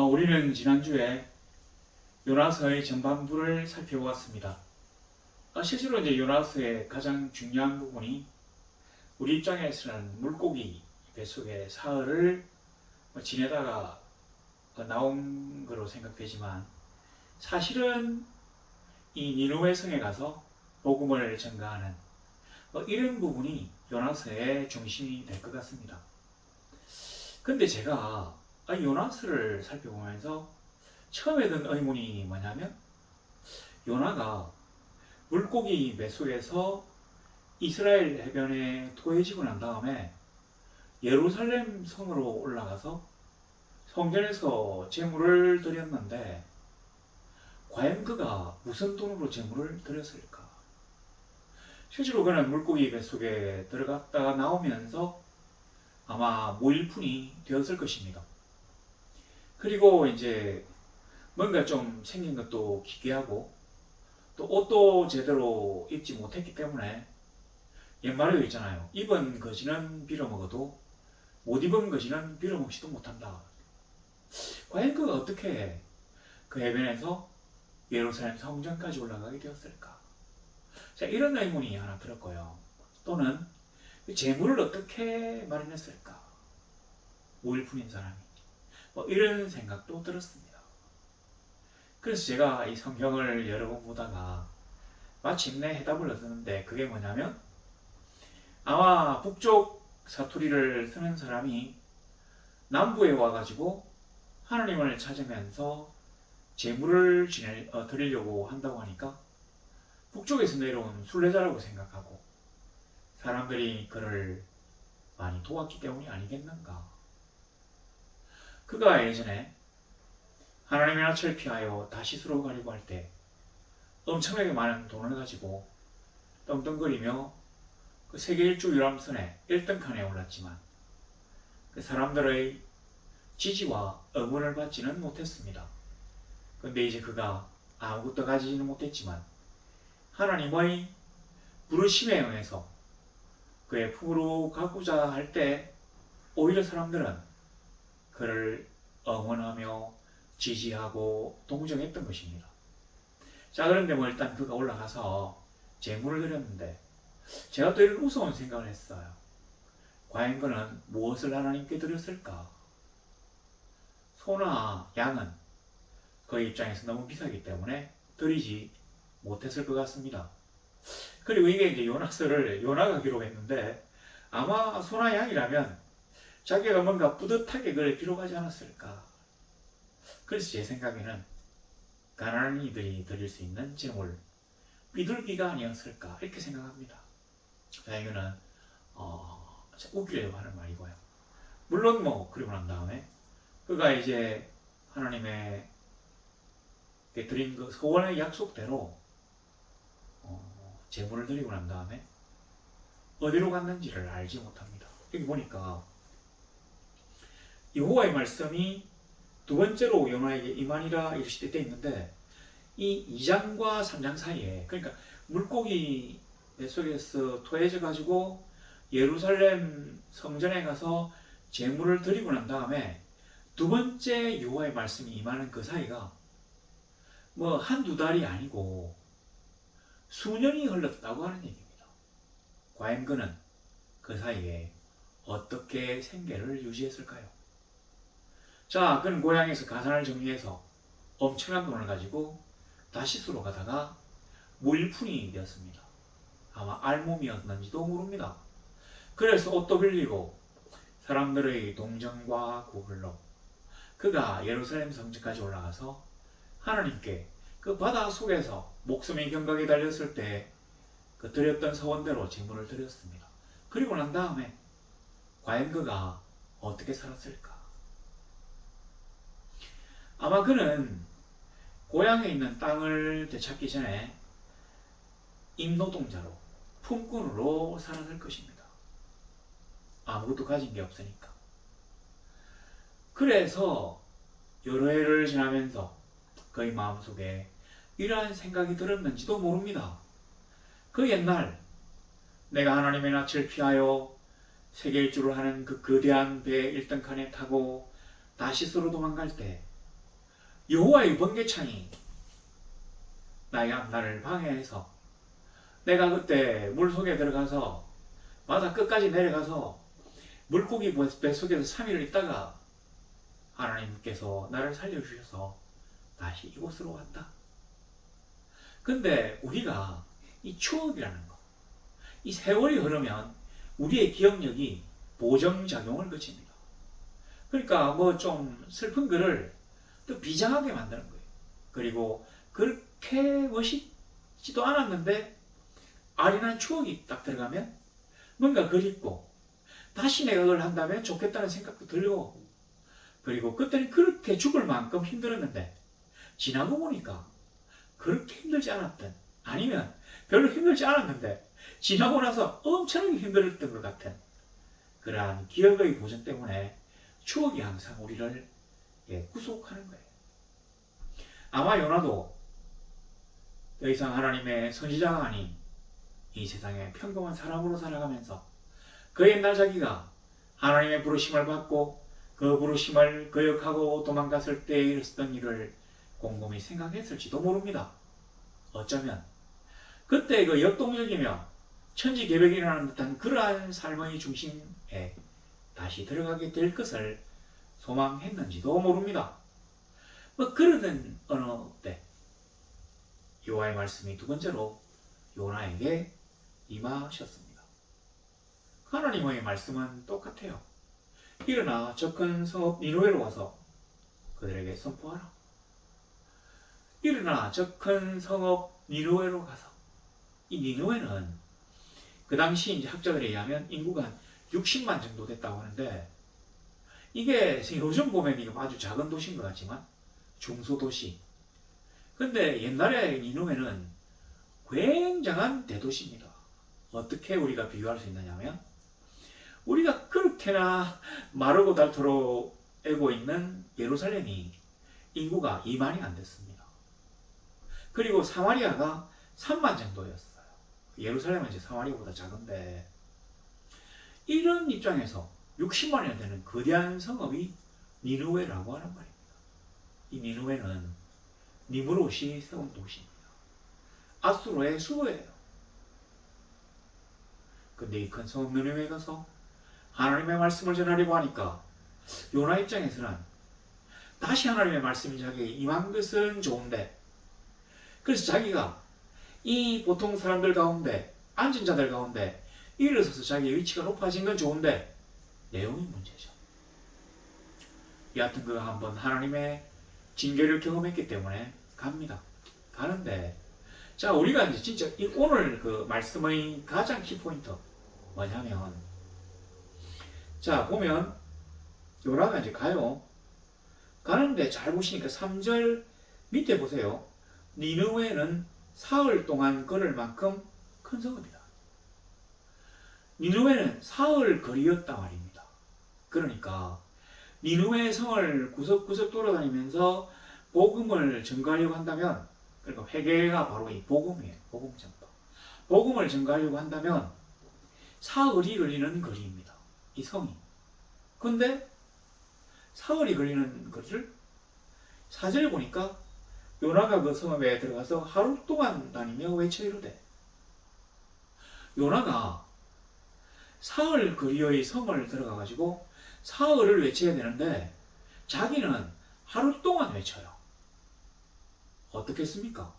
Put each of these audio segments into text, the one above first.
우리는 지난주에 요나서의 전반부를 살펴보았습니다. 실제로 이제 요나서의 가장 중요한 부분이 우리 입장에서는 물고기 뱃속의 사흘을 지내다가 나온 거로 생각되지만, 사실은 이 니느웨 성에 가서 복음을 전가하는 이런 부분이 요나서의 중심이 될 것 같습니다. 근데 제가 요나서를 살펴보면서 처음에 든 의문이 뭐냐면, 요나가 물고기 뱃속에서 이스라엘 해변에 토해지고 난 다음에 예루살렘 성으로 올라가서 성전에서 제물을 드렸는데, 과연 그가 무슨 돈으로 제물을 드렸을까? 실제로 그는 물고기 뱃속에 들어갔다가 나오면서 아마 무일푼이 되었을 것입니다. 그리고 이제 뭔가 좀 생긴 것도 기괴하고, 또 옷도 제대로 입지 못했기 때문에, 옛말에도 있잖아요. 입은 거지는 빌어먹어도 못 입은 거지는 빌어먹지도 못한다. 과연 그가 어떻게 그 해변에서 예루살렘 성전까지 올라가게 되었을까? 자, 이런 의문이 하나 들었고요. 또는 재물을 어떻게 마련했을까? 무일푼인 사람이. 이런 생각도 들었습니다. 그래서 제가 이 성경을 여러 번 보다가 마침내 해답을 얻었는데, 그게 뭐냐면, 아마 북쪽 사투리를 쓰는 사람이 남부에 와가지고 하나님을 찾으면서 제물을 드리려고 한다고 하니까 북쪽에서 내려온 순례자라고 생각하고 사람들이 그를 많이 도왔기 때문이 아니겠는가. 그가 예전에 하나님의 낯을 피하여 다시스로 가려고 할 때 엄청나게 많은 돈을 가지고 떵떵거리며 그 세계 일주 유람선에 1등 칸에 올랐지만 그 사람들의 지지와 응원을 받지는 못했습니다. 근데 이제 그가 아무것도 가지지는 못했지만 하나님의 부르심에 의해서 그의 품으로 가고자 할 때 오히려 사람들은 그를 응원하며 지지하고 동정했던 것입니다. 자, 그런데 일단 그가 올라가서 제물을 드렸는데, 제가 또 이런 무서운 생각을 했어요. 과연 그는 무엇을 하나님께 드렸을까? 소나 양은 그 입장에서 너무 비싸기 때문에 드리지 못했을 것 같습니다. 그리고 이게 이제 요나서를 요나가 기록했는데, 아마 소나 양이라면 자기가 뭔가 뿌듯하게 그를 기록하지 않았을까. 그래서 제 생각에는 가난한 이들이 드릴 수 있는 제물, 비둘기가 아니었을까 이렇게 생각합니다. 자, 이거는 웃기려고 하는 말이고요. 물론 그리고 난 다음에 그가 이제 하나님의 드린 그 소원의 약속대로 제물을 드리고 난 다음에 어디로 갔는지를 알지 못합니다. 여기 보니까 여호와의 말씀이 두 번째로 요나에게 임하니라 이렇게 돼 있는데, 이 2장과 3장 사이에, 그러니까 물고기 뱃속에서 토해져 가지고 예루살렘 성전에 가서 제물을 드리고 난 다음에 두 번째 여호와의 말씀이 임하는 그 사이가 한두 달이 아니고 수년이 흘렀다고 하는 얘기입니다. 과연 그는 그 사이에 어떻게 생계를 유지했을까요? 자, 그는 고향에서 가산을 정리해서 엄청난 돈을 가지고 다시스로 가다가 무일푼이 되었습니다. 아마 알몸이었는지도 모릅니다. 그래서 옷도 빌리고 사람들의 동정과 구걸로 그가 예루살렘 성전까지 올라가서 하나님께 그 바다 속에서 목숨이 경각에 달렸을 때 그 드렸던 서원대로 제물을 드렸습니다. 그리고 난 다음에 과연 그가 어떻게 살았을까? 아마 그는 고향에 있는 땅을 되찾기 전에 임노동자로, 품꾼으로 살았을 것입니다. 아무것도 가진 게 없으니까. 그래서 여러 해를 지나면서 그의 마음속에 이러한 생각이 들었는지도 모릅니다. 그 옛날 내가 하나님의 낯을 피하여 세계 일주를 하는 그 거대한 배 1등 칸에 타고 다시스로 도망갈 때 여호와의 번개창이 나를 방해해서 내가 그때 물속에 들어가서 바다 끝까지 내려가서 물고기 뱃속에서 3일을 있다가 하나님께서 나를 살려주셔서 다시 이곳으로 왔다. 근데 우리가 이 추억이라는 거, 이 세월이 흐르면 우리의 기억력이 보정작용을 거칩니다. 그러니까 뭐 좀 슬픈 글을 또 비장하게 만드는 거예요. 그리고 그렇게 멋있지도 않았는데 아련한 추억이 딱 들어가면 뭔가 그립고 다시 내가 그걸 한다면 좋겠다는 생각도 들고, 그리고 그때는 그렇게 죽을 만큼 힘들었는데 지나고 보니까 그렇게 힘들지 않았던, 아니면 별로 힘들지 않았는데 지나고 나서 엄청나게 힘들었던 것 같은 그러한 기억의 보존 때문에 추억이 항상 우리를 구속하는 거예요. 아마 요나도 더 이상 하나님의 선지자가 아닌 이 세상에 평범한 사람으로 살아가면서 그 옛날 자기가 하나님의 부르심을 받고 그 부르심을 거역하고 도망갔을 때 일었던 일을 곰곰이 생각했을지도 모릅니다. 어쩌면 그때 그 역동적이며 천지개벽이 일어나는 듯한 그러한 삶의 중심에 다시 들어가게 될 것을 소망했는지도 모릅니다. 뭐 그러던 어느 때 여호와의 말씀이 두 번째로 요나에게 임하셨습니다. 하나님의 말씀은 똑같아요. 일어나 저 큰 성읍 니느웨로 와서 그들에게 선포하라. 일어나 저 큰 성읍 니느웨로 가서, 이 니느웨는 그 당시 이제 학자들에 의하면 인구가 한 60만 정도 됐다고 하는데, 이게 요즘 보면 이거 아주 작은 도시인 것 같지만 중소도시. 근데 옛날에 니느웨는 굉장한 대도시입니다. 어떻게 우리가 비교할 수 있느냐면, 우리가 그렇게나 마르고 닳도록 애고 있는 예루살렘이 인구가 2만이 안 됐습니다. 그리고 사마리아가 3만 정도였어요. 예루살렘은 이제 사마리아보다 작은데, 이런 입장에서 60만이나 되는 거대한 성읍이 니느웨라고 하는 말입니다. 이 니느웨는 니무롯이 세운 도시입니다. 아수르의 수도예요. 근데 이 큰 성읍 니느웨에 가서 하나님의 말씀을 전하려고 하니까 요나 입장에서는 다시 하나님의 말씀이 자기에게 임한 것은 좋은데, 그래서 자기가 이 보통 사람들 가운데, 앉은 자들 가운데 일어서서 자기의 위치가 높아진 건 좋은데 내용이 문제죠. 여하튼 그가 한번 하나님의 징계를 경험했기 때문에 갑니다. 가는데, 자, 우리가 이제 진짜 오늘 그 말씀의 가장 키포인트 뭐냐면, 자, 보면 요나가 이제 가요. 가는데 잘 보시니까 3절 밑에 보세요. 니느웨는 사흘 동안 걸을 만큼 큰 성읍이다. 니느웨는 사흘 거리였단 말입니다. 그러니까 니느웨 성을 구석구석 돌아다니면서 복음을 전가하려고 한다면, 그러니까 회개가 바로 이 복음이에요. 복음 전파. 복음을 전가하려고 한다면 사흘이 걸리는 거리입니다. 이 성이. 근데 사흘이 걸리는 거리를 4절 보니까 요나가 그 성읍에 들어가서 하루 동안 다니며 외쳐 이르되, 요나가 사흘 거리의 성을 들어가가지고 사흘을 외쳐야 되는데 자기는 하루 동안 외쳐요. 어떻겠습니까?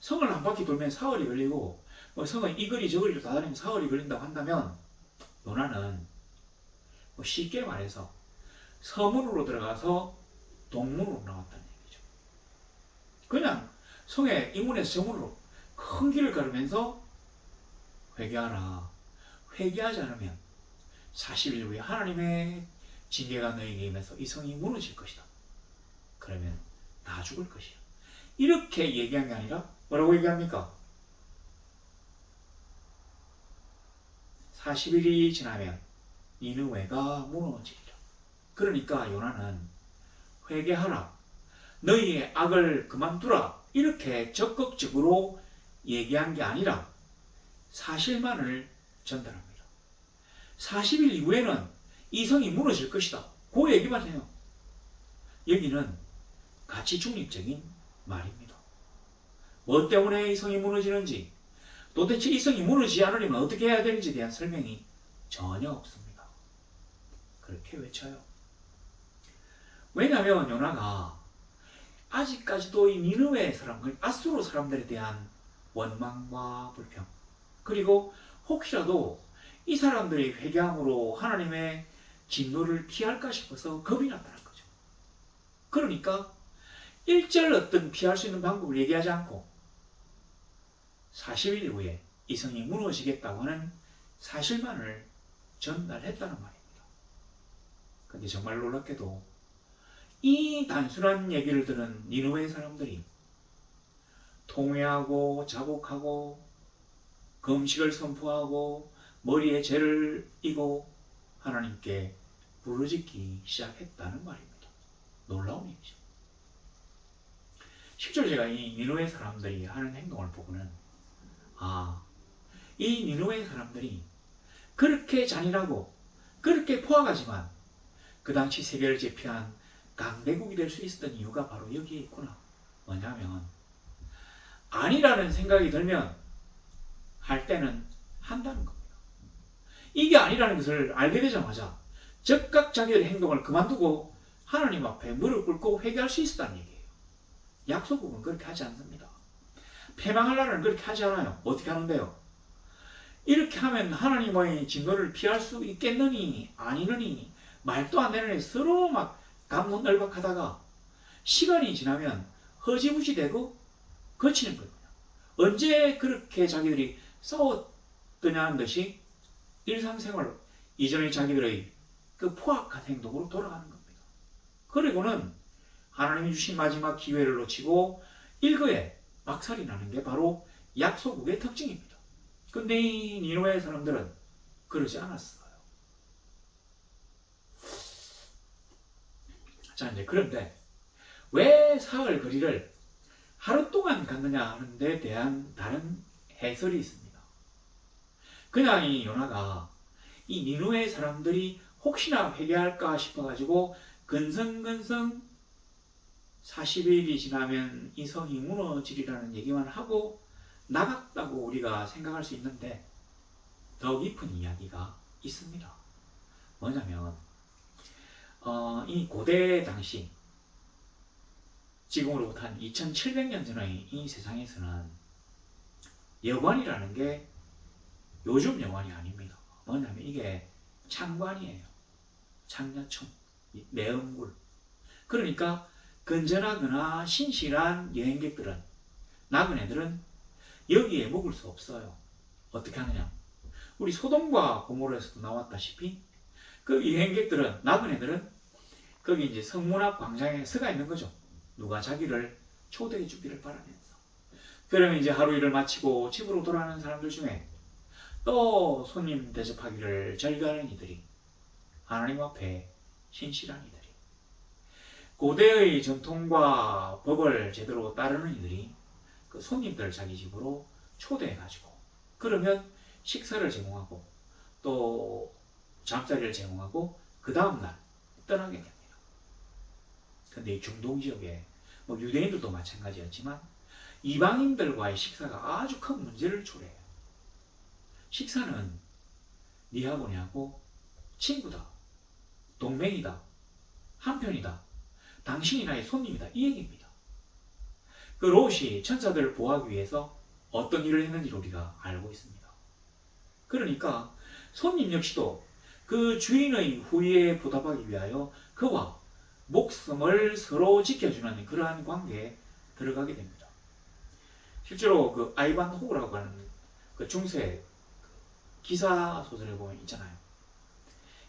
성을 한 바퀴 돌면 사흘이 걸리고, 성을 이 거리 저 거리를 다 다니면 사흘이 걸린다고 한다면, 요나는 쉽게 말해서 서문으로 들어가서 동문으로 나왔다는 얘기죠. 그냥 성의 이문에서 저문으로 큰 길을 걸으면서 회개하라. 회개하지 않으면 40일 후에 하나님의 징계가 너에게 임해서 이 성이 무너질 것이다. 그러면 다 죽을 것이야. 이렇게 얘기한 게 아니라 뭐라고 얘기합니까? 40일이 지나면 니느웨가 무너지리라. 그러니까 요나는 회개하라, 너희의 악을 그만두라, 이렇게 적극적으로 얘기한 게 아니라 사실만을 전달합니다. 40일 이후에는 이 성이 무너질 것이다. 그 얘기만 해요. 여기는 가치 중립적인 말입니다. 뭐 때문에 이 성이 무너지는지, 도대체 이 성이 무너지지 않으려면 어떻게 해야 되는지에 대한 설명이 전혀 없습니다. 그렇게 외쳐요. 왜냐하면 요나가 아직까지도 이 니느웨 사람, 아수르 사람들에 대한 원망과 불평, 그리고 혹시라도 이 사람들이 회개함으로 하나님의 진노를 피할까 싶어서 겁이 났다는 거죠. 그러니까 일절 어떤 피할 수 있는 방법을 얘기하지 않고 40일 후에 이 성이 무너지겠다고 하는 사실만을 전달했다는 말입니다. 근데 정말 놀랍게도 이 단순한 얘기를 들은 니느웨 사람들이 통회하고 자복하고 금식을 선포하고 머리에 죄를 이고 하나님께 부르짖기 시작했다는 말입니다. 놀라운 일이죠. 실제로 제가 이 니느웨 사람들이 하는 행동을 보고는 이 니느웨 사람들이 그렇게 잔인하고 그렇게 포악하지만 그 당시 세계를 제패한 강대국이 될 수 있었던 이유가 바로 여기에 있구나. 뭐냐면 아니라는 생각이 들면 할 때는 한다는 겁니다. 이게 아니라는 것을 알게 되자마자 즉각 자기의 행동을 그만두고 하나님 앞에 무릎 꿇고 회개할 수 있었다는 얘기예요. 약소국은 그렇게 하지 않습니다. 패망할 날은 그렇게 하지 않아요. 어떻게 하는데요? 이렇게 하면 하나님의 진노를 피할 수 있겠느니 아니느니 말도 안 되는 서로 막 감론을박하다가 시간이 지나면 허지부지 되고 거치는 거예요. 언제 그렇게 자기들이 싸웠더냐는 듯이 일상생활 이전의 자기들의 그 포악한 행동으로 돌아가는 겁니다. 그리고는 하나님이 주신 마지막 기회를 놓치고 일거에 박살이 나는 게 바로 약소국의 특징입니다. 근데 이 니느웨 사람들은 그러지 않았어요. 자, 이제 그런데 왜 사흘 거리를 하루 동안 갔느냐 하는 데 대한 다른 해설이 있습니다. 그냥 이 요나가 이 니느웨 사람들이 혹시나 회개할까 싶어가지고 근성근성 40일이 지나면 이 성이 무너지리라는 얘기만 하고 나갔다고 우리가 생각할 수 있는데 더 깊은 이야기가 있습니다. 뭐냐면 이 고대 당시 지금으로부터 한 2700년 전의 이 세상에서는 여관이라는 게 요즘 여관이 아닙니다. 뭐냐면 이게 창관이에요. 창녀총, 매음굴. 그러니까 건전하거나 신실한 여행객들은, 나그네들은 여기에 묵을 수 없어요. 어떻게 하느냐? 우리 소돔과 고모라에서도 나왔다시피 그 여행객들은, 나그네들은 거기 이제 성문 앞 광장에 서가 있는 거죠. 누가 자기를 초대해 주기를 바라면서. 그러면 이제 하루 일을 마치고 집으로 돌아가는 사람들 중에 또 손님 대접하기를 즐겨하는 이들이, 하나님 앞에 신실한 이들이, 고대의 전통과 법을 제대로 따르는 이들이 그 손님들 자기 집으로 초대해가지고 그러면 식사를 제공하고 또 잠자리를 제공하고 그 다음날 떠나게 됩니다. 근데 이 중동 지역에 뭐 유대인들도 마찬가지였지만 이방인들과의 식사가 아주 큰 문제를 초래해요. 식사는 니하고 내하고 친구다, 동맹이다, 한편이다, 당신이 나의 손님이다, 이 얘기입니다. 그 롯이 천사들을 보호하기 위해서 어떤 일을 했는지 우리가 알고 있습니다. 그러니까 손님 역시도 그 주인의 후의에 보답하기 위하여 그와 목숨을 서로 지켜주는 그러한 관계에 들어가게 됩니다. 실제로 그 아이반 호우라고 하는 그 중세 기사 소설에 보면 있잖아요.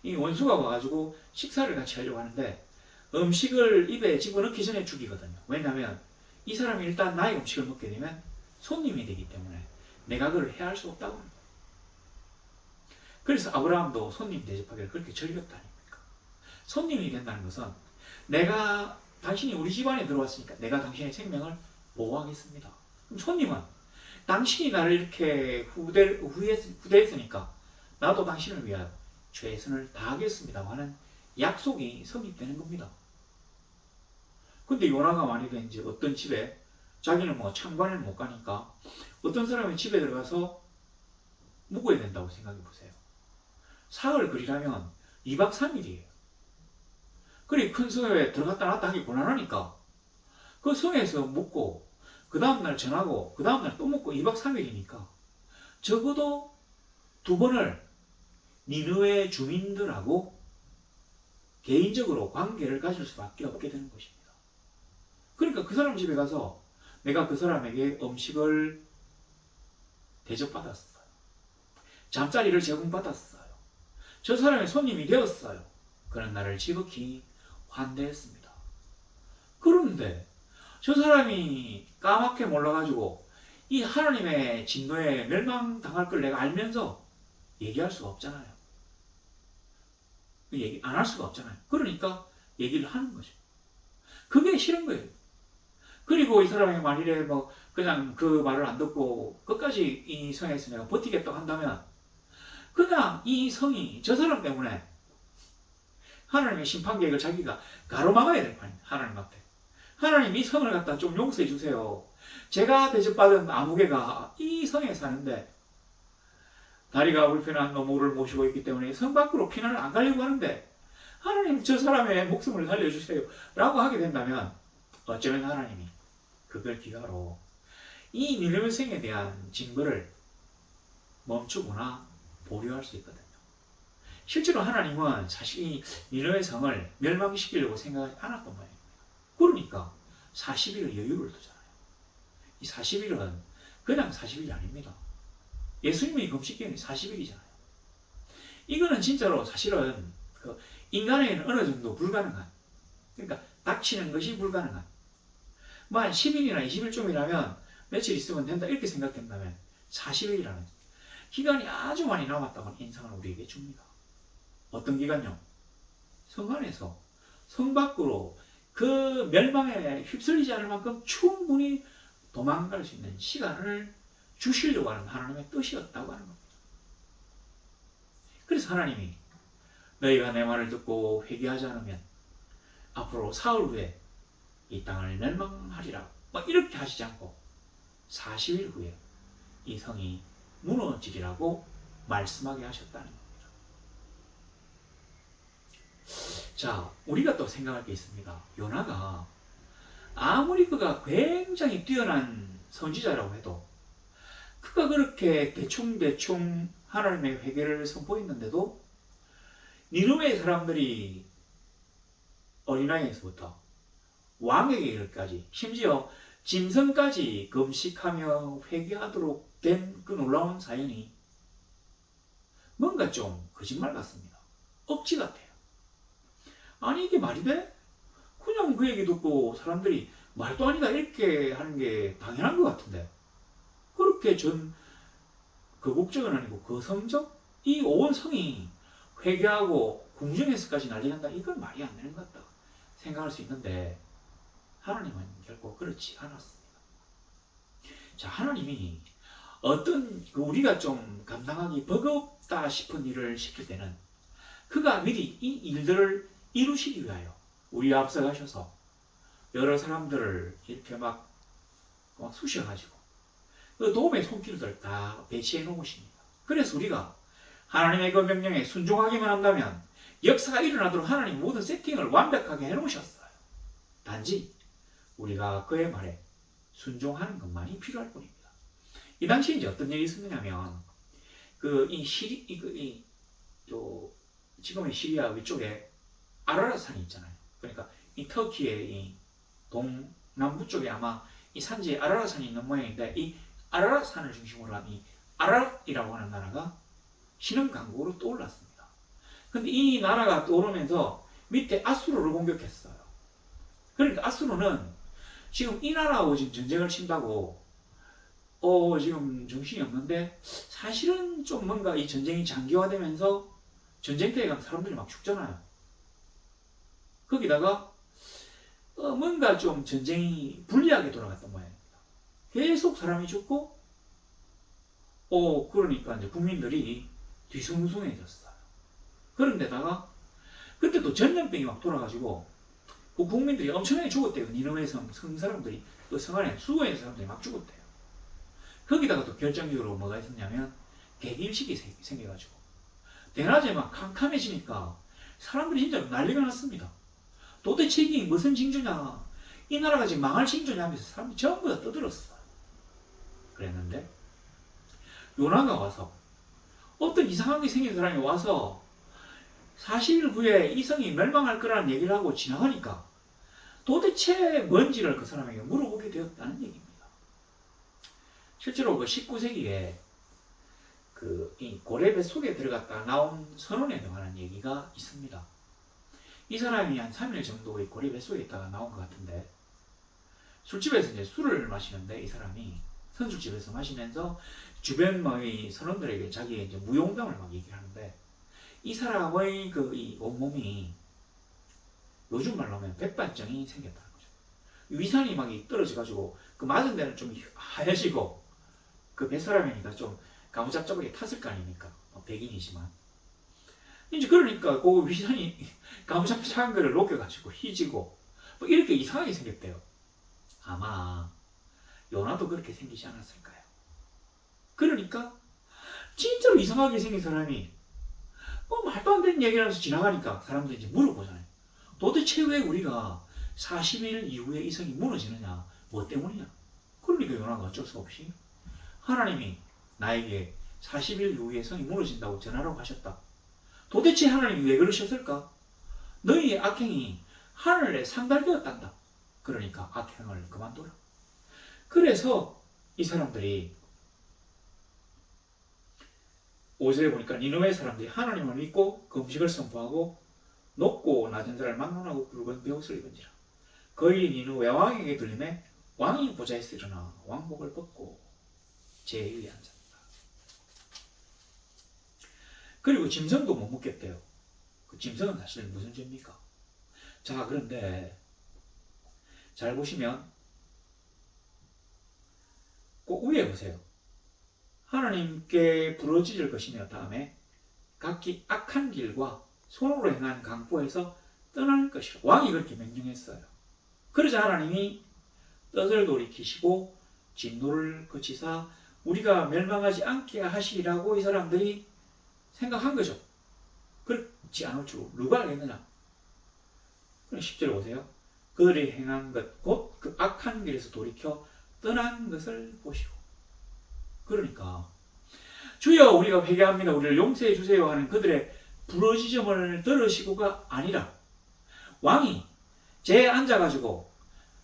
이 원수가 와가지고 식사를 같이 하려고 하는데 음식을 입에 집어넣기 전에 죽이거든요. 왜냐하면 이 사람이 일단 나의 음식을 먹게 되면 손님이 되기 때문에 내가 그걸 해야 할 수 없다고 합니다. 그래서 아브라함도 손님 대접하기를 그렇게 즐겼다 아닙니까? 손님이 된다는 것은 당신이 우리 집안에 들어왔으니까 내가 당신의 생명을 보호하겠습니다. 그럼 손님은 당신이 나를 이렇게 후대했으니까 나도 당신을 위하여 최선을 다하겠습니다 하는 약속이 성립되는 겁니다. 근데 요나가 만약에 이제 어떤 집에 자기는 뭐 창관에는 못 가니까 어떤 사람의 집에 들어가서 묵어야 된다고 생각해 보세요. 사흘 그리려면 2박 3일이에요. 그리 큰 성에 들어갔다 나왔다 하기 곤란하니까 그 성에서 묵고 그 다음날 전하고 그 다음날 또 묵고 2박 3일이니까 적어도 2번을 니느웨 주민들하고 개인적으로 관계를 가질 수밖에 없게 되는 것입니다. 그러니까 그 사람 집에 가서 내가 그 사람에게 음식을 대접받았어요. 잠자리를 제공받았어요. 저 사람의 손님이 되었어요. 그런 나를 지극히 환대했습니다. 그런데 저 사람이 까맣게 몰라가지고 이 하나님의 진노에 멸망당할 걸 내가 알면서 얘기할 수가 없잖아요. 얘기 안 할 수가 없잖아요. 그러니까 얘기를 하는 거죠. 그게 싫은 거예요. 그리고 이 사람이 만일에 뭐 그냥 그 말을 안 듣고 끝까지 이 성에서 내가 버티겠다고 한다면 그냥 이 성이 저 사람 때문에 하나님의 심판 계획을 자기가 가로막아야 될 거 아니에요. 하나님 앞에. 하나님 이 성을 갖다 좀 용서해 주세요. 제가 대접받은 아무개가 이 성에 사는데 다리가 불편한 노모를 모시고 있기 때문에 성 밖으로 피난을 안 가려고 하는데 하나님 저 사람의 목숨을 살려주세요 라고 하게 된다면 어쩌면 하나님이 그걸 기가로 이 니느웨 성에 대한 징벌을 멈추거나 보류할 수 있거든요. 실제로 하나님은 사실 이 니느웨 성을 멸망시키려고 생각하지 않았던 거예요. 그러니까 40일을 여유를 두잖아요. 이 40일은 그냥 40일이 아닙니다. 예수님의 금식기간이 40일이잖아요. 이거는 진짜로 사실은 그 인간에게는 어느 정도 불가능한, 그러니까 닥치는 것이 불가능한, 뭐 한 10일이나 20일쯤이라면 며칠 있으면 된다 이렇게 생각된다면 40일이라는 기간이 아주 많이 남았다고 인상을 우리에게 줍니다. 어떤 기간요? 성 안에서 성 밖으로 그 멸망에 휩쓸리지 않을 만큼 충분히 도망갈 수 있는 시간을 주시려고 하는 하나님의 뜻이었다고 하는 겁니다. 그래서 하나님이 너희가 내 말을 듣고 회개하지 않으면 앞으로 사흘 후에 이 땅을 멸망하리라 이렇게 하시지 않고 40일 후에 이 성이 무너지리라고 말씀하게 하셨다는 겁니다. 자, 우리가 또 생각할 게 있습니다. 요나가 아무리 그가 굉장히 뛰어난 선지자라고 해도 그가 그렇게 대충대충 하나님의 회개를 선포했는데도 니느웨 사람들이 어린아이에서부터 왕에게 이르기까지 심지어 짐승까지 금식하며 회개하도록 된 그 놀라운 사연이 뭔가 좀 거짓말 같습니다. 억지 같아요. 아니 이게 말이 돼? 그냥 그 얘기 듣고 사람들이 말도 아니다 이렇게 하는 게 당연한 것 같은데 그렇게 그 국적은 아니고 그 성적? 이 온 성이 회개하고 궁정에서까지 난리 난다 이건 말이 안 되는 것 같다 생각할 수 있는데 하나님은 결코 그렇지 않았습니다. 자, 하나님이 어떤 우리가 좀 감당하기 버겁다 싶은 일을 시킬 때는 그가 미리 이 일들을 이루시기 위하여 우리 앞서가셔서 여러 사람들을 이렇게 막 쑤셔가지고 그 도움의 손길들 다 배치해 놓으십니다. 그래서 우리가 하나님의 그 명령에 순종하기만 한다면 역사가 일어나도록 하나님 모든 세팅을 완벽하게 해놓으셨어요. 단지 우리가 그의 말에 순종하는 것만이 필요할 뿐입니다. 이 당시에 이제 어떤 일이 있었냐면 지금의 시리아 위쪽에 아라랏 산이 있잖아요. 그러니까 이 터키의 이 동남부 쪽에 아마 이 산지에 아라랏 산이 있는 모양인데 이 아라랏 산을 중심으로 한 이 아라랏이라고 하는 나라가 신흥 강국으로 떠올랐습니다. 근데 이 나라가 떠오르면서 밑에 아수르를 공격했어요. 그러니까 아수르는 지금 이 나라하고 지금 전쟁을 친다고 지금 정신이 없는데 사실은 좀 뭔가 이 전쟁이 장기화되면서 전쟁터에 가면 사람들이 막 죽잖아요. 거기다가 뭔가 좀 전쟁이 불리하게 돌아갔던 모양입니다. 계속 사람이 죽고 그러니까 이제 국민들이 뒤숭숭해졌어요. 그런데다가 그때 또 전염병이 막 돌아가지고 그 국민들이 엄청나게 죽었대요. 니느웨 성 사람들이, 그 성 안에 수거에 있는 사람들이 막 죽었대요. 거기다가 또 결정적으로 뭐가 있었냐면 개기일식이 생겨가지고 대낮에 막 캄캄해지니까 사람들이 진짜 난리가 났습니다. 도대체 이게 무슨 징조냐, 이 나라가 지금 망할 징조냐 하면서 사람들이 전부 다 떠들었어. 그랬는데 요나가 와서, 어떤 이상하게 생긴 사람이 와서 40일 후에 이 성이 멸망할 거라는 얘기를 하고 지나가니까 도대체 뭔지를 그 사람에게 물어보게 되었다는 얘기입니다. 실제로 그 19세기에 이 고래 뱃속에 들어갔다 나온 선원에 관한 얘기가 있습니다. 이 사람이 한 3일 정도 의 고래 뱃속에 있다가 나온 것 같은데, 술집에서 이제 술을 마시는데, 이 사람이 선술집에서 마시면서 주변 선원들에게 자기의 이제 무용담을 막 얘기를 하는데, 이 사람의 이 온몸이 요즘 말로 하면 백반증이 생겼다는 거죠. 위산이 막 떨어져가지고 그 맞은 데는 좀 하얘지고, 그 뱃사람이니까 좀 가무잡잡하게 탔을 거 아닙니까? 백인이지만. 이제 그러니까 그 위산이 가무잡잡한 거를 녹여가지고 희지고 뭐 이렇게 이상하게 생겼대요. 아마 요나도 그렇게 생기지 않았을까요? 그러니까 진짜로 이상하게 생긴 사람이 말도 안 되는 얘기를 하면서 지나가니까 사람들이 이제 물어보잖아요. 도대체 왜 우리가 40일 이후에 이 성이 무너지느냐? 뭐 때문이냐? 그러니까 요나가 어쩔 수 없이 하나님이 나에게 40일 이후에 성이 무너진다고 전하라고 하셨다. 도대체 하나님이 왜 그러셨을까? 너희의 악행이 하늘에 상달되었단다. 그러니까 악행을 그만둬라. 그래서 이 사람들이 5절에 보니까 니느웨 사람들이 하나님을 믿고 금식을 선포하고 높고 낮은 자를 막론하고 붉은 베옷을 입은지라. 거의 니느웨 왕에게 들림에 왕이 보좌에서 일어나 왕복을 벗고 제위에 앉았다. 그리고 짐승도 못 먹겠대요. 그 짐승은 사실 무슨 죄입니까? 자, 그런데 잘 보시면 꼭 위에 보세요. 하나님께 부르짖을 것이며 다음에 각기 악한 길과 손으로 행한 강포에서 떠날 것이라. 왕이 그렇게 명령했어요. 그러자 하나님이 뜻을 돌이키시고 진노를 그치사 우리가 멸망하지 않게 하시라고 이 사람들이 생각한 거죠. 그렇지 않을 줄 누가 알겠느냐. 10절 보세요. 그들이 행한 것 곧 그 악한 길에서 돌이켜 떠난 것을 보시고. 그러니까 주여 우리가 회개합니다. 우리를 용서해 주세요 하는 그들의 부르짖음을 들으시고가 아니라 왕이 제에 앉아가지고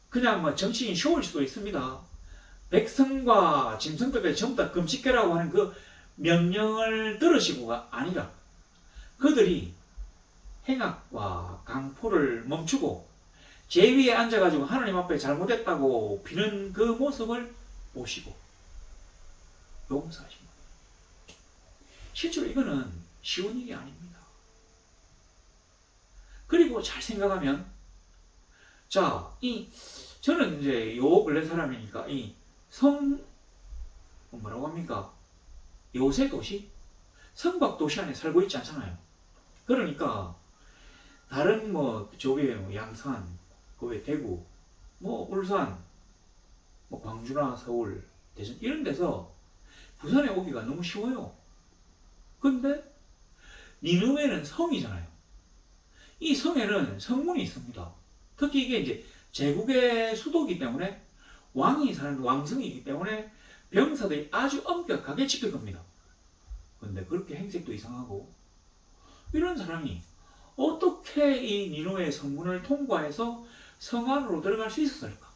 그냥 정치인 쇼일 수도 있습니다. 백성과 짐승들까지 전부 다 금식해라고 하는 그 명령을 들으시고가 아니라 그들이 행악과 강포를 멈추고 제 위에 앉아가지고 하나님 앞에 잘못했다고 비는 그 모습을 보시고 용서하신 겁니다. 실제로 이거는 쉬운 일이 아닙니다. 그리고 잘 생각하면 저는 이제 요 근래 사람이니까 이 뭐라고 합니까? 요새 도시? 성곽 도시 안에 살고 있지 않잖아요. 그러니까 다른 저기 양산, 거기 대구, 울산, 광주나 서울, 대전 이런 데서 부산에 오기가 너무 쉬워요. 근데 니느웨는 성이잖아요. 이 성에는 성문이 있습니다. 특히 이게 이제 제국의 수도이기 때문에 왕이 사는 왕성이기 때문에 병사들이 아주 엄격하게 지킬 겁니다. 근데 그렇게 행색도 이상하고 이런 사람이 어떻게 이 니느웨 성문을 통과해서 성 안으로 들어갈 수 있었을까?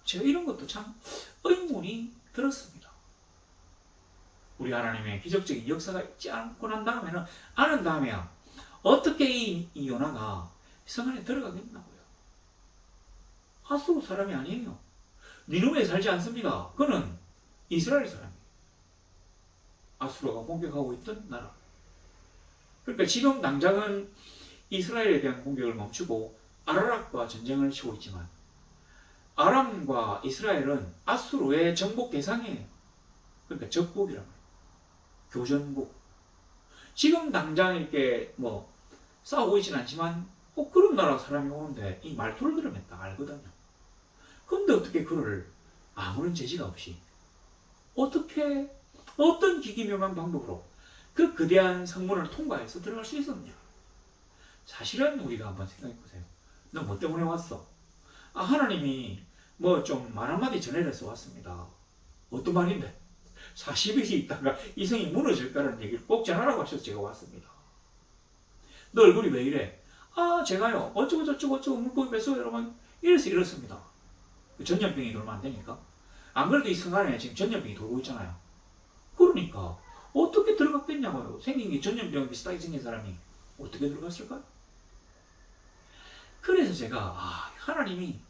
제가 이런 것도 참 의문이 들었습니다. 우리 하나님의 기적적인 역사가 있지 않고 난 다음에는 아는 다음에야 어떻게 이 요나가 성 안에 들어가겠나고요. 하수로 사람이 아니에요. 니느웨에 살지 않습니다. 그는 이스라엘 사람이에요. 아수르가 공격하고 있던 나라. 그러니까 지금 당장은 이스라엘에 대한 공격을 멈추고 아라락과 전쟁을 치고 있지만 아람과 이스라엘은 아수르의 정복 대상이에요. 그러니까 적국이란 말이에요. 교전국. 지금 당장 이렇게 싸우고 있지는 않지만 그런 나라 사람이 오는데 이 말투를 들으면 딱 알거든요. 근데 어떻게 그를 아무런 제지가 없이 어떻게 어떤 기기묘한 방법으로 그 거대한 성문을 통과해서 들어갈 수 있었느냐? 사실은 우리가 한번 생각해 보세요. 너 뭐 때문에 왔어? 하나님이 뭐 좀 말 한마디 전해서 왔습니다. 어떤 말인데? 40일이 있다가 이 성이 무너질 거라는 얘기를 꼭 전하라고 하셔서 제가 왔습니다. 너 얼굴이 왜 이래? 제가요 어쩌고 저쩌고 어쩌고 물고기 뱃속에 여러분 이래서 이렇습니다. 전염병이 돌면 안 되니까. 안 그래도 이 성 안에 지금 전염병이 돌고 있잖아요. 그러니까 어떻게 들어갔겠냐고요. 생긴 게 전염병 비슷하게 생긴 사람이 어떻게 들어갔을까요? 그래서 제가 하나님이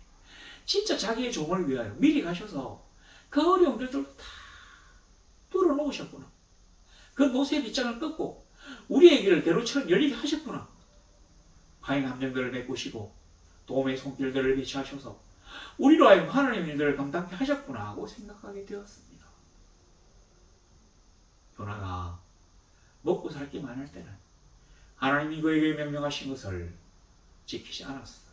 진짜 자기의 종을 위하여 미리 가셔서 그 어려운 길들도 다 뚫어놓으셨구나. 그 노쇠의 빗장을 끊고 우리의 길을 대로처럼 열리게 하셨구나. 하인 함정들을 메꾸시고 도움의 손길들을 비치하셔서 우리로 하여금 하나님의 일들을 감당케 하셨구나 하고 생각하게 되었습니다. 요나가 먹고 살기 많을 때는 하나님이 그에게 명령하신 것을 지키지 않았어요.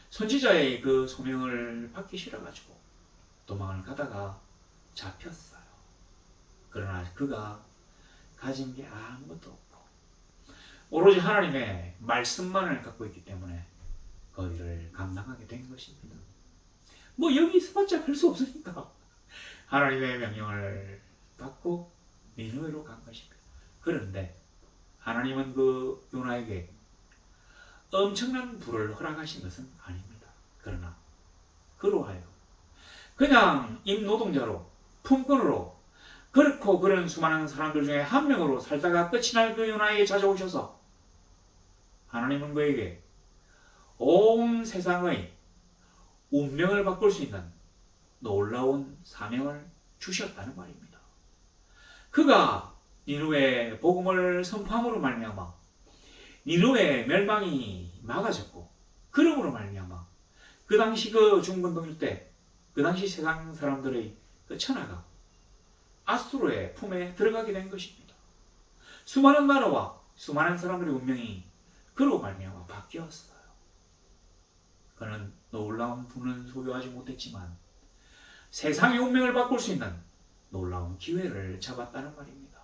선지자의 그 소명을 받기 싫어가지고 도망을 가다가 잡혔어요. 그러나 그가 가진 게 아무것도 없고 오로지 하나님의 말씀만을 갖고 있기 때문에 그 일을 감당하게 된 것입니다. 뭐 여기 있어봤자 별 수 없으니까 하나님의 명령을 받고 니느웨로 간 것입니다. 그런데 하나님은 그 요나에게 엄청난 부를 허락하신 것은 아닙니다. 그러나 그로 하여 그냥 임노동자로 품꾼으로 그렇고 그런 수많은 사람들 중에 한 명으로 살다가 끝이 날 그 요나에게 찾아오셔서 하나님은 그에게 온 세상의 운명을 바꿀 수 있는 놀라운 사명을 주셨다는 말입니다. 그가 니느웨 복음을 선포함으로 말미암아 니느웨 멸망이 막아졌고 그러므로 말미암아 그 당시 그 중건동일 때 그 당시 세상 사람들의 그 천하가 아수르의 품에 들어가게 된 것입니다. 수많은 나라와 수많은 사람들의 운명이 그로 말미암아 바뀌었어요. 그는 놀라운 부는 소유하지 못했지만 세상의 운명을 바꿀 수 있는 놀라운 기회를 잡았다는 말입니다.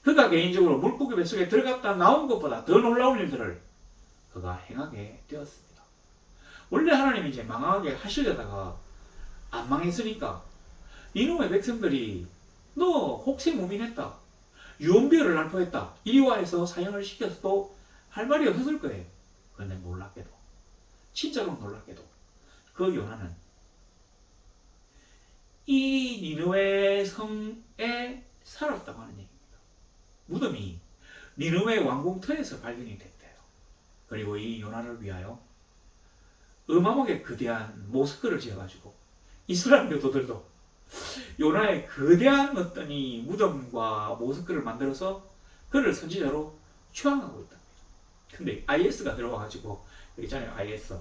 그가 개인적으로 물고기 뱃속에 들어갔다 나온 것보다 더 놀라운 일들을 그가 행하게 되었습니다. 원래 하나님이 이제 망하게 하시려다가 안 망했으니까 니느웨 백성들이 너 혹세무민했다, 유언비어를 날포했다, 이리와 해서 사형을 시켜서도 할 말이 없었을 거예요. 그런데 놀랍게도, 진짜로 놀랍게도 그 요나는 이 니느웨 성에 살았다고 하는 얘기입니다. 무덤이 니느웨 왕궁터에서 발견이 됐대요. 그리고 이 요나를 위하여 어마어마하게 거대한 모스크를 지어가지고 이스라엘 교도들도 요나의 거대한 어떤 이 무덤과 모스크를 만들어서 그를 선지자로 추앙하고 있답니다. 근데 IS가 들어와가지고, 여기 있잖아요, IS.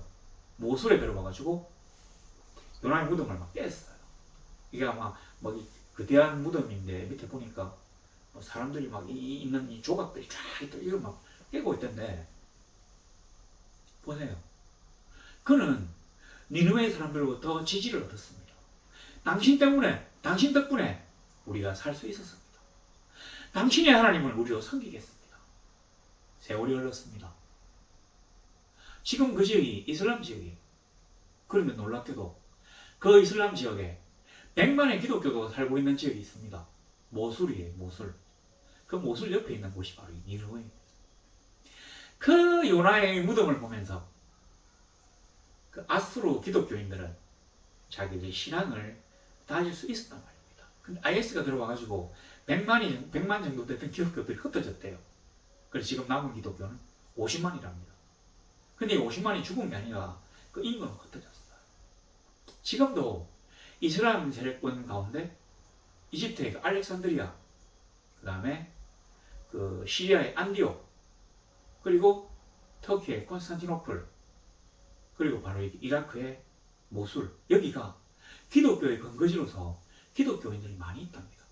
모술에 들어와가지고 요나의 무덤을 막 깼어요. 이게 아마 뭐 거대한 무덤인데 밑에 보니까 뭐 사람들이 막 있는 이 조각들이 쫙 이걸 막 깨고 있던데, 보세요. 그는 니느웨 사람들로부터 지지를 얻었습니다. 당신 때문에, 당신 덕분에 우리가 살 수 있었습니다. 당신의 하나님을 우리로 섬기겠습니다. 세월이 흘렀습니다. 지금 그 지역이 이슬람 지역이에요. 그런데 놀랍게도 그 이슬람 지역에 100만의 기독교도가 살고 있는 지역이 있습니다. 모술이에요, 모술. 그 모술 옆에 있는 곳이 바로 니느웨입니다. 그 요나의 무덤을 보면서 그 아수르 기독교인들은 자기들의 신앙을 다질 수 있었단 말입니다. 근데 IS가 들어와가지고 100만 정도 됐던 기독교들이 흩어졌대요. 그래서 지금 남은 기독교는 50만이랍니다. 근데 이 50만이 죽은 게 아니라 그 인구는 흩어졌어요. 지금도 이슬람 세력권 가운데 이집트의 그 알렉산드리아, 그 다음에 그 시리아의 안디옥, 그리고 터키의 콘스탄티노플, 그리고 바로 이라크의 모술, 여기가 기독교의 근거지로서 기독교인들이 많이 있답니다.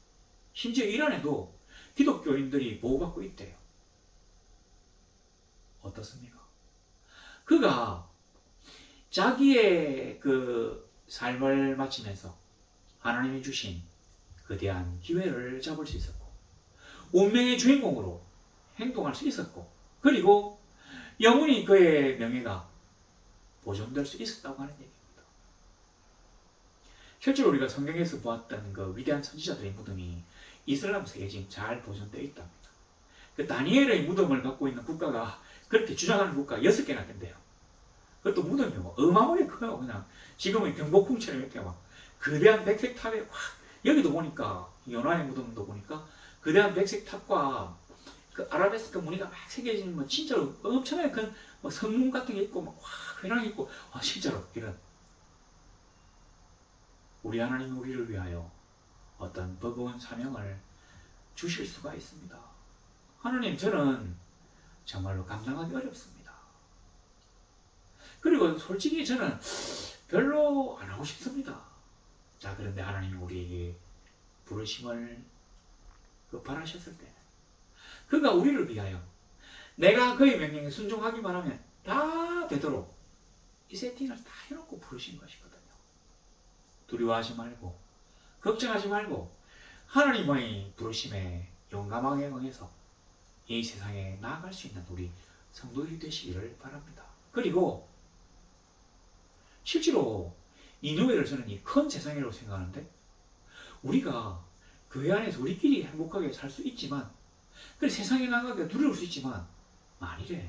심지어 이란에도 기독교인들이 보호받고 있대요. 어떻습니까? 그가 자기의 그 삶을 마치면서 하나님이 주신 거대한 기회를 잡을 수 있었고 운명의 주인공으로 행동할 수 있었고 그리고 영원히 그의 명예가 보존될 수 있었다고 하는 얘기입니다. 실제로 우리가 성경에서 보았던 그 위대한 선지자들의 무덤이 이슬람 세계에 지금 잘 보존되어 있답니다. 그 다니엘의 무덤을 갖고 있는 국가가 그렇게 주장하는 국가가 6개나 된대요. 그것도 무덤이 뭐 어마어마하게 커요. 그냥 지금은 경복궁처럼 이렇게 막 거대한 백색 탑에 확 여기도 보니까 연화의 무덤도 보니까 거대한 백색 탑과 그 아라베스크 무늬가 막 새겨진 뭐 진짜로 엄청나게 큰 뭐 성문 같은 게 있고 막 확 회랑이 있고 진짜로 이런 우리 하나님 우리를 위하여 어떤 버거운 사명을 주실 수가 있습니다. 하나님 저는 정말로 감당하기 어렵습니다. 그리고 솔직히 저는 별로 안 하고 싶습니다. 자 그런데 하나님이 우리에게 부르심을 바라셨을 때 그가 우리를 위하여 내가 그의 명령에 순종하기만 하면 다 되도록 이 세팅을 다 해놓고 부르신 것이거든요. 두려워하지 말고 걱정하지 말고 하나님의 부르심에 용감하게 응해서 이 세상에 나아갈 수 있는 우리 성도들이 되시기를 바랍니다. 그리고 실제로 니느웨를 저는 이 큰 세상이라고 생각하는데 우리가 교회 안에서 우리끼리 행복하게 살 수 있지만 그래 세상에 나가기가 두려울 수 있지만 만일에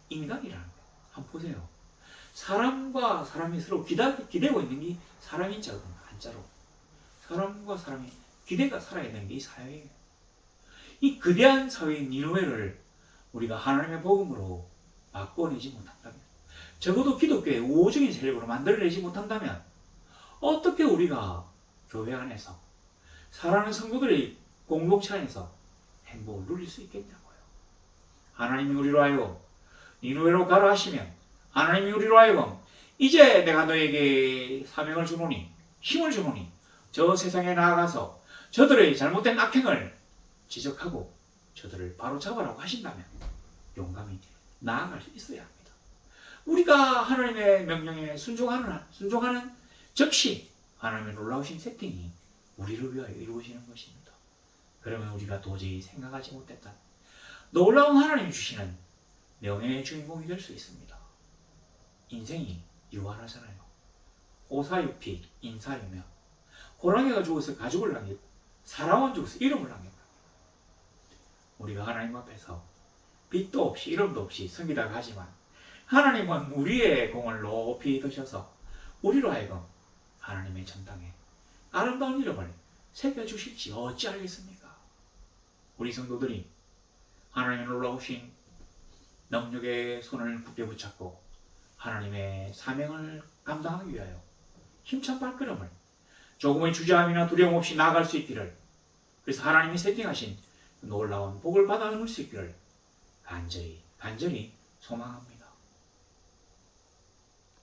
인간이라는 거 한번 보세요. 사람과 사람이 서로 기대고 있는 게 사람인 자거든요. 한자로 사람과 사람이 기대가 살아있는 게 이 사회예요. 이 거대한 사회인 니느웨를 우리가 하나님의 복음으로 바꿔내지 못한다면 적어도 기독교의 우호적인 세력으로 만들어내지 못한다면 어떻게 우리가 교회 안에서 사랑하는 성도들의 공동체 안에서 행복을 누릴 수 있겠냐고요. 하나님이 우리로 하여금 니느웨로 가라 하시면 하나님이 우리로 하여금 이제 내가 너에게 사명을 주노니 힘을 주노니 저 세상에 나아가서 저들의 잘못된 악행을 지적하고 저들을 바로잡으라고 하신다면 용감히 나아갈 수 있어야 합니다. 우리가 하나님의 명령에 순종하는 즉시 하나님의 놀라우신 세팅이 우리를 위하여 이루어지는 것입니다. 그러면 우리가 도저히 생각하지 못했던 놀라운 하나님이 주시는 명예의 주인공이 될 수 있습니다. 인생이 유한하잖아요. 오사유피 인사유명 호랑이가 죽어서 가죽을 남기고 사람은 죽어서 이름을 남깁니다. 우리가 하나님 앞에서 빛도 없이 이름도 없이 섬기다가 하지만 하나님은 우리의 공을 높이 드셔서 우리로 하여금 하나님의 전당에 아름다운 이름을 새겨주실지 어찌알겠습니까? 우리 성도들이 하나님의 놀라우신 능력의 손을 굳게 붙잡고 하나님의 사명을 감당하기 위하여 힘찬 발걸음을 조금의 주저함이나 두려움 없이 나아갈 수 있기를 그래서 하나님이 세팅하신 놀라운 복을 받아들일 수 있기를 간절히 소망합니다.